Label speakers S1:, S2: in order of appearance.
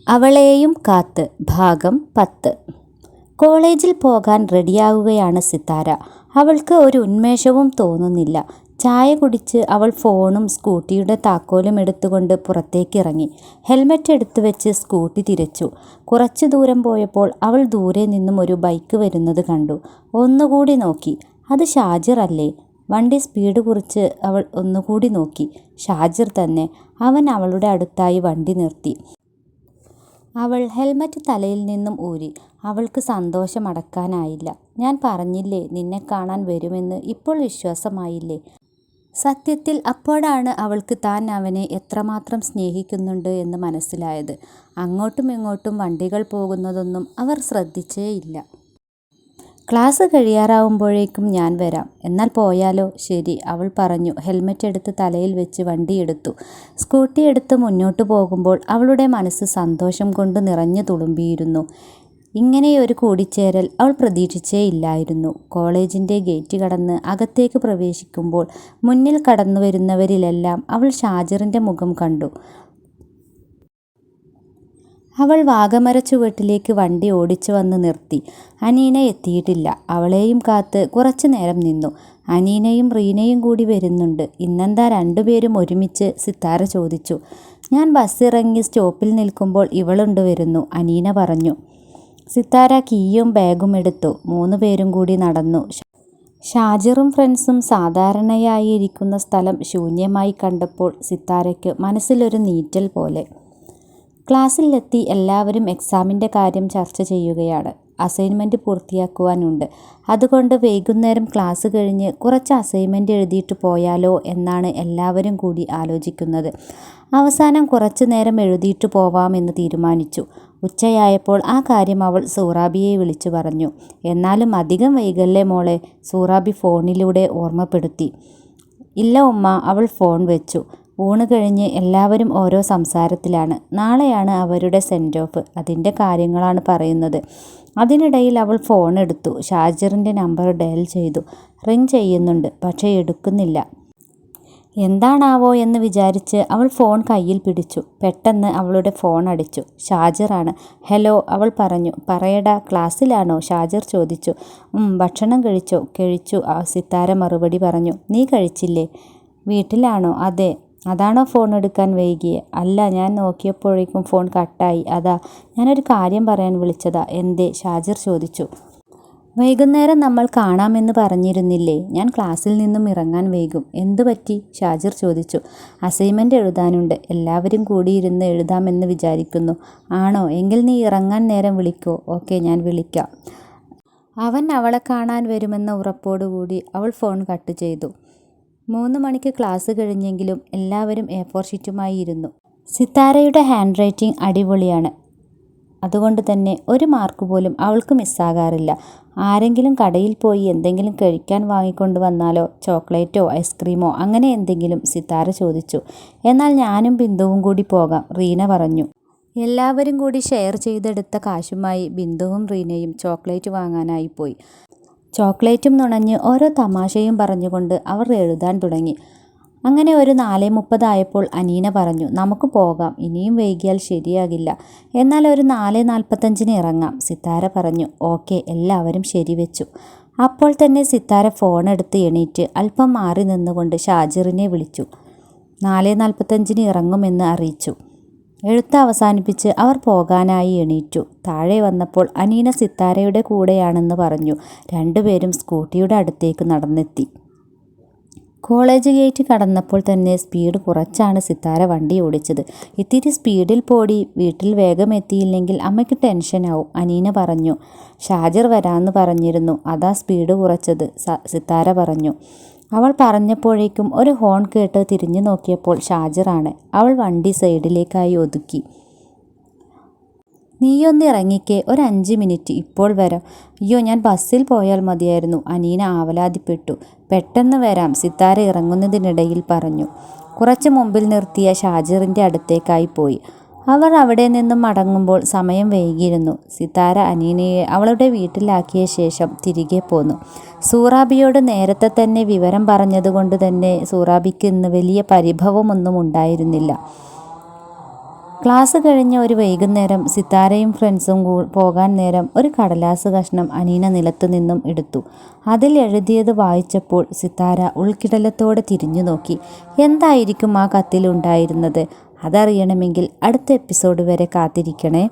S1: അവളെയും കാത്ത് ഭാഗം 10. കോളേജിൽ പോകാൻ റെഡിയാവുകയാണ് സിത്താര. അവൾക്ക് ഒരു ഉന്മേഷവും തോന്നുന്നില്ല. ചായ കുടിച്ച് അവൾ ഫോണും സ്കൂട്ടിയുടെ താക്കോലും എടുത്തുകൊണ്ട് പുറത്തേക്കിറങ്ങി. ഹെൽമറ്റ് എടുത്തു വെച്ച് സ്കൂട്ടി തിരിച്ചു. കുറച്ചു ദൂരം പോയപ്പോൾ അവൾ ദൂരെ നിന്നും ഒരു ബൈക്ക് വരുന്നത് കണ്ടു. ഒന്നുകൂടി നോക്കി. അത് ഷാജിർ അല്ലേ? വണ്ടി സ്പീഡ് കുറിച്ച് അവൾ ഒന്നുകൂടി നോക്കി. ഷാജിർ തന്നെ. അവൻ അവളുടെ അടുത്തായി വണ്ടി നിർത്തി. അവൾ ഹെൽമറ്റ് തലയിൽ നിന്നും ഊരി. അവൾക്ക് സന്തോഷമടക്കാനായില്ല. ഞാൻ പറഞ്ഞില്ലേ നിന്നെ കാണാൻ വരുമെന്ന്, ഇപ്പോൾ വിശ്വാസമായില്ലേ? സത്യത്തിൽ അപ്പോഴാണ് അവൾക്ക് താൻ അവനെ എത്രമാത്രം സ്നേഹിക്കുന്നുണ്ട് എന്ന് മനസ്സിലായത്. അങ്ങോട്ടും ഇങ്ങോട്ടും വണ്ടികൾ പോകുന്നതൊന്നും അവർ ശ്രദ്ധിച്ചേയില്ല. ക്ലാസ് കഴിയാറാവുമ്പോഴേക്കും ഞാൻ വരാം. എന്നാൽ പോയാലോ? ശരി, അവൾ പറഞ്ഞു. ഹെൽമറ്റ് എടുത്ത് തലയിൽ വെച്ച് വണ്ടിയെടുത്തു. സ്കൂട്ടി എടുത്ത് മുന്നോട്ട് പോകുമ്പോൾ അവളുടെ മനസ്സ് സന്തോഷം കൊണ്ട് നിറഞ്ഞു തുളുമ്പിയിരുന്നു. ഇങ്ങനെയൊരു കൂടിച്ചേരൽ അവൾ പ്രതീക്ഷിച്ചേയില്ലായിരുന്നു. കോളേജിൻ്റെ ഗേറ്റ് കടന്ന് അകത്തേക്ക് പ്രവേശിക്കുമ്പോൾ മുന്നിൽ കടന്നു വരുന്നവരിലെല്ലാം അവൾ ഷാജിറിൻ്റെ മുഖം കണ്ടു. അവൾ വാഗമരച്ചുവട്ടിലേക്ക് വണ്ടി ഓടിച്ചു വന്ന് നിർത്തി. അനീന എത്തിയിട്ടില്ല. അവളെയും കാത്ത് കുറച്ചു നേരം നിന്നു. അനീനയും റീനയും കൂടി വരുന്നുണ്ട്. ഇന്നെന്താ രണ്ടുപേരും ഒരുമിച്ച്? സിത്താര ചോദിച്ചു. ഞാൻ ബസ്സിറങ്ങി സ്റ്റോപ്പിൽ നിൽക്കുമ്പോൾ ഇവളുണ്ട് വരുന്നു, അനീന പറഞ്ഞു. സിത്താര കീയും ബാഗും എടുത്തു. 3 പേരും കൂടി നടന്നു. ഷാജിറും ഫ്രണ്ട്സും സാധാരണയായി ഇരിക്കുന്ന സ്ഥലം ശൂന്യമായി കണ്ടപ്പോൾ സിത്താരയ്ക്ക് മനസ്സിലൊരു നീറ്റൽ പോലെ. ക്ലാസ്സിലെത്തി എല്ലാവരും എക്സാമിൻ്റെ കാര്യം ചർച്ച ചെയ്യുകയാണ്. അസൈൻമെൻറ്റ് പൂർത്തിയാക്കുവാനുണ്ട്. അതുകൊണ്ട് വൈകുന്നേരം ക്ലാസ് കഴിഞ്ഞ് കുറച്ച് അസൈൻമെൻറ്റ് എഴുതിയിട്ട് പോയാലോ എന്നാണ് എല്ലാവരും കൂടി ആലോചിക്കുന്നത്. അവസാനം കുറച്ചു നേരം എഴുതിയിട്ട് പോവാമെന്ന് തീരുമാനിച്ചു. ഉച്ചയായപ്പോൾ ആ കാര്യം അവൾ സൂറാബിയെ വിളിച്ചു പറഞ്ഞു. എന്നാലും അധികം വൈകല്ലേ മോളെ, സൂറാബി ഫോണിലൂടെ ഓർമ്മപ്പെടുത്തി. ഇല്ല ഉമ്മ, അവൾ ഫോൺ വെച്ചു. ഊണ് കഴിഞ്ഞ് എല്ലാവരും ഓരോ സംസാരത്തിലാണ്. നാളെയാണ് അവരുടെ സെൻഡ് ഓഫ്, അതിൻ്റെ കാര്യങ്ങളാണ് പറയുന്നത്. അതിനിടയിൽ അവൾ ഫോൺ എടുത്തു. ഷാജിറിൻ്റെ നമ്പർ ഡയൽ ചെയ്തു. റിങ് ചെയ്യുന്നുണ്ട്, പക്ഷേ എടുക്കുന്നില്ല. എന്താണാവോ എന്ന് വിചാരിച്ച് അവൾ ഫോൺ കയ്യിൽ പിടിച്ചു. പെട്ടെന്ന് അവളുടെ ഫോൺ അടിച്ചു. ഷാജിറാണ്. ഹലോ, അവൾ പറഞ്ഞു. പറയടാ, ക്ലാസ്സിലാണോ? ഷാജിർ ചോദിച്ചു. ഭക്ഷണം കഴിച്ചോ? കഴിച്ചു, സിത്താര മറുപടി പറഞ്ഞു. നീ കഴിച്ചില്ലേ? വീട്ടിലാണോ? അതെ. അതാണോ ഫോൺ എടുക്കാൻ വൈകിയേ? അല്ല, ഞാൻ നോക്കിയപ്പോഴേക്കും ഫോൺ കട്ടായി, അതാ. ഞാനൊരു കാര്യം പറയാൻ വിളിച്ചതാ. എന്തേ? ഷാജിർ ചോദിച്ചു. വൈകുന്നേരം നമ്മൾ കാണാമെന്ന് പറഞ്ഞിരുന്നില്ലേ? ഞാൻ ക്ലാസ്സിൽ നിന്നും ഇറങ്ങാൻ വൈകും. എന്തു പറ്റി? ഷാജിർ ചോദിച്ചു. അസൈൻമെൻറ്റ് എഴുതാനുണ്ട്. എല്ലാവരും കൂടി ഇരുന്ന് എഴുതാമെന്ന് വിചാരിക്കുന്നു. ആണോ? എങ്കിൽ നീ ഇറങ്ങാൻ നേരം വിളിക്കോ? ഓക്കെ, ഞാൻ വിളിക്കാം. അവൻ അവളെ കാണാൻ വരുമെന്ന ഉറപ്പോടുകൂടി അവൾ ഫോൺ കട്ട് ചെയ്തു. 3 മണിക്ക് ക്ലാസ് കഴിഞ്ഞെങ്കിലും എല്ലാവരും A4 ഷീറ്റുമായി ഇരുന്നു. സിത്താരയുടെ ഹാൻഡ് റൈറ്റിംഗ് അടിപൊളിയാണ്. അതുകൊണ്ട് തന്നെ ഒരു മാർക്ക് പോലും അവൾക്ക് മിസ്സാകാറില്ല. ആരെങ്കിലും കടയിൽ പോയി എന്തെങ്കിലും കഴിക്കാൻ വാങ്ങിക്കൊണ്ട് വന്നാലോ? ചോക്ലേറ്റോ ഐസ്ക്രീമോ അങ്ങനെ എന്തെങ്കിലും? സിത്താര ചോദിച്ചു. എന്നാൽ ഞാനും ബിന്ദുവും കൂടി പോകാം, റീന പറഞ്ഞു. എല്ലാവരും കൂടി ഷെയർ ചെയ്തെടുത്ത കാശുമായി ബിന്ദുവും റീനയും ചോക്ലേറ്റ് വാങ്ങാനായി പോയി. ചോക്ലേറ്റും നുണഞ്ഞ് ഓരോ തമാശയും പറഞ്ഞുകൊണ്ട് അവർ എഴുതാൻ തുടങ്ങി. അങ്ങനെ ഒരു 4:30 ആയപ്പോൾ അനീന പറഞ്ഞു. നമുക്ക് പോകാം, ഇനിയും വൈകിയാൽ ശരിയാകില്ല. എന്നാൽ ഒരു 4:45 ഇറങ്ങാം, സിത്താര പറഞ്ഞു. ഓക്കെ, എല്ലാവരും ശരിവെച്ചു. അപ്പോൾ തന്നെ സിത്താര ഫോണെടുത്ത് എണീറ്റ് അല്പം മാറി നിന്നുകൊണ്ട് ഷാജിറിനെ വിളിച്ചു. 4:45 ഇറങ്ങുമെന്ന് അറിയിച്ചു. എഴുത്ത് അവസാനിപ്പിച്ച് അവർ പോകാനായി എണീറ്റു. താഴെ വന്നപ്പോൾ അനീന സിത്താരയുടെ കൂടെയാണെന്ന് പറഞ്ഞു. രണ്ടുപേരും സ്കൂട്ടിയുടെ അടുത്തേക്ക് നടന്നെത്തി. കോളേജ് ഗേറ്റ് കടന്നപ്പോൾ തന്നെ സ്പീഡ് കുറച്ചാണ് സിത്താര വണ്ടി ഓടിച്ചത്. ഇത്തിരി സ്പീഡിൽ പോടി, വീട്ടിൽ വേഗം എത്തിയില്ലെങ്കിൽ അമ്മയ്ക്ക് ടെൻഷനാവും, അനീന പറഞ്ഞു. ഷാജിർ വരാമെന്ന് പറഞ്ഞിരുന്നു, അതാ സ്പീഡ് കുറച്ചത്, സിത്താര പറഞ്ഞു. അവൾ പറഞ്ഞപ്പോഴേക്കും ഒരു ഹോൺ കേട്ട് തിരിഞ്ഞു നോക്കിയപ്പോൾ ഷാജിറാണ്. അവൾ വണ്ടി സൈഡിലേക്കായി ഒതുക്കി. നീയൊന്ന് ഇറങ്ങിക്കേ, ഒരു 5 മിനിറ്റ്, ഇപ്പോൾ വരാം. അയ്യോ, ഞാൻ ബസ്സിൽ പോയാൽ മതിയായിരുന്നു, അനീന ആവലാതിപ്പെട്ടു. പെട്ടെന്ന് വരാം, സിത്താര ഇറങ്ങുന്നതിനിടയിൽ പറഞ്ഞു. കുറച്ച് മുമ്പിൽ നിർത്തിയ ഷാജിറിൻ്റെ അടുത്തേക്കായി പോയി. അവർ അവിടെ നിന്നും മടങ്ങുമ്പോൾ സമയം വൈകിയിരുന്നു. സിത്താര അനീനയെ അവളുടെ വീട്ടിലാക്കിയ ശേഷം തിരികെ പോന്നു. സൂറാബിയോട് നേരത്തെ തന്നെ വിവരം പറഞ്ഞതുകൊണ്ട് തന്നെ സൂറാബിക്ക് ഇന്ന് വലിയ പരിഭവമൊന്നും ഉണ്ടായിരുന്നില്ല. ക്ലാസ് കഴിഞ്ഞ ഒരു വൈകുന്നേരം സിത്താരയും ഫ്രണ്ട്സും പോകാൻ നേരം ഒരു കടലാസ് കഷ്ണം അനീന നിലത്തു നിന്നും എടുത്തു. അതിൽ എഴുതിയത് വായിച്ചപ്പോൾ സിത്താര ഉൾക്കിടലത്തോടെ തിരിഞ്ഞു നോക്കി. എന്തായിരിക്കും ആ കത്തിലുണ്ടായിരുന്നത്? അതറിയണമെങ്കിൽ അടുത്ത എപ്പിസോഡ് വരെ കാത്തിരിക്കണേ.